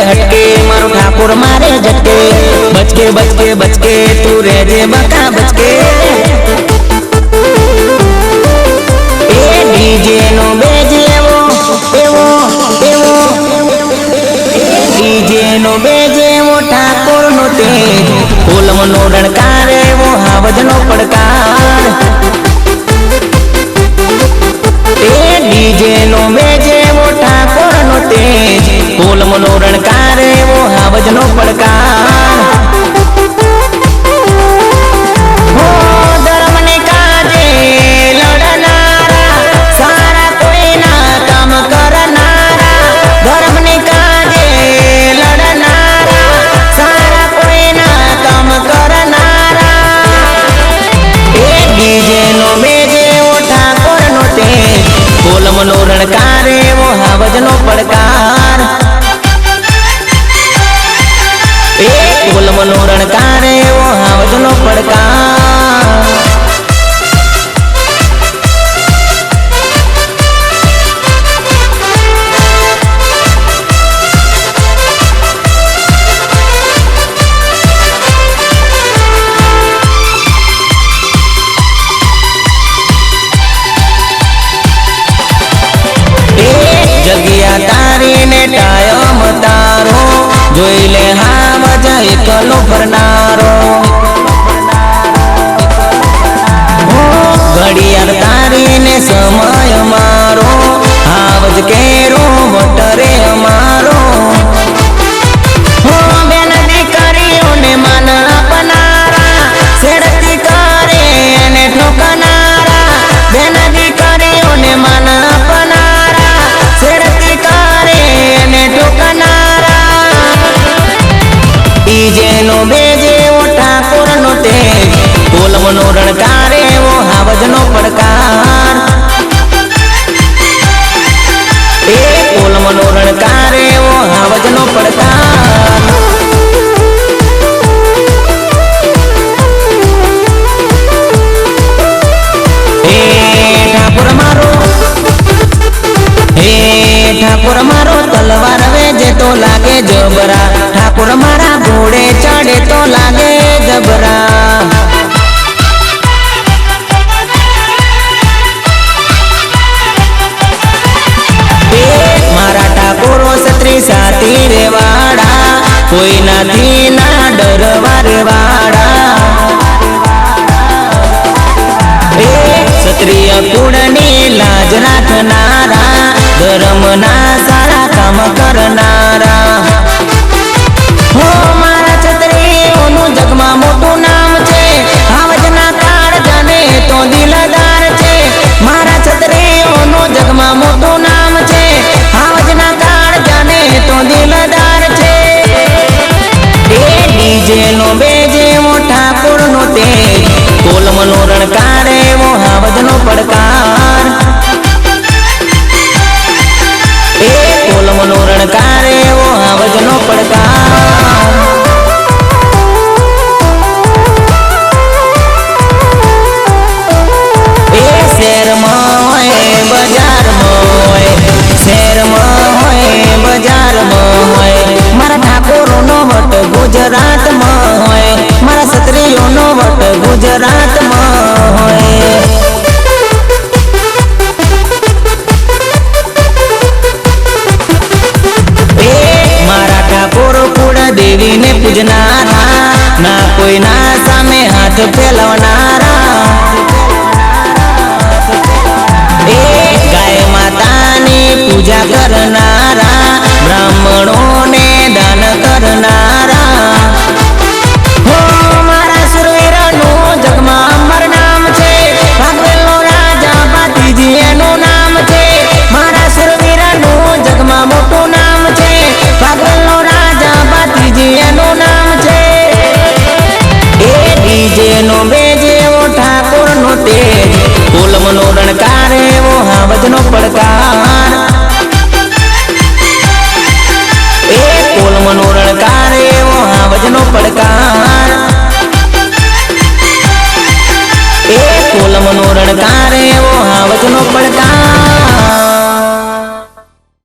हटके मारो ठाकुर मारे झटके बचके बचके बचके तू रह जे बका बचके ए डीजे नो बेजे एवो एवो एवो डीजे नो बेजे वो ठाकुर नो तेज कोलम नो रणकारे वो हावज नो पड़कार ए डीजे नो बेजे वो ठाकुर नो तेज कोलम नो रणकारे वो हावज नो पड़कार हो धर्म ने काजे लड़नारा सारा कोई ना काम करनारा धर्म ने काजे लड़नारा सारा कोई ना काम करनारा ए डीजे नो बेजे वो ठाकुर नो तेज कोलम नो रणकारे वो हावज नो पड़कार कोलम नो रणकारे वो हावज नो पड़कार जगिया तारी ने टायम तारो जोई ले हावज एकलो फरनारो घड़ियाल तारी ने समय मारो हावज केरो वटरे मारो हो बेन दीकरीओ ने मन अपनारा सेड़ती करे ने ठोकनारा बेन दीकरीओ ने मन अपनारा सेड़ती करे ने ठोकनारा डीजे नो बेजे वो ठाकुर नो तेज कोलम नो रणकारे वो हावज नो पड़कार ए कोलम नो रणकारे वो हावज नो पड़कार ठाकुर मारो तलवार वेजे तो लागे जबरा ठाकुर मारा घोड़े चढ़े तो लागे जबरा मारा ठाकुरो छत्री साथी रे वाड़ा कोई नाथी ना डरवा रे वाड़ा क्षत्रिय कुळनी लाज राखनारा धर्म ना सारा काम करनारा हो मारा क्षत्रियोनु जगमा मोटू नाम छे हावज ना काळ जाने तो दिलदार छे मारा क्षत्रियोनु जगमा मोटू नाम छे हावज ना काळ जाने तो दिलदार छे ए डीजे नो बेजे वो ठाकुर नो तेज कोलम नो रणकारे वो हावज नो पड़कार कोलम नो रणकारे वो हावज नो पड़कार ए शहर में होए बाजार में होए शहर में होए बाजार में होए मारा ठाकुरो नो वट गुजरात में होए मारा क्षत्रियो नो वट गुजरात में होए देवी ने पूजनारा ना कोई ना सामे हाथ फैलावनारा ए गाय माता ने पूजा करनारा ब्राह्मणों ने दान करनारा हो मारा सुरवीर नो जगमा अमर नाम छे भागवेलो राजा बातीजी एनु नाम छे मारा सुरवीर नो जगमा मोटू नाम छे भागवेलो राजा बातीजी एनु नाम छे ए डीजे नो बेजे वो ठाकुर नो तेज कोलम नो रणकार રણકાર એવો હાવજનો પડકાર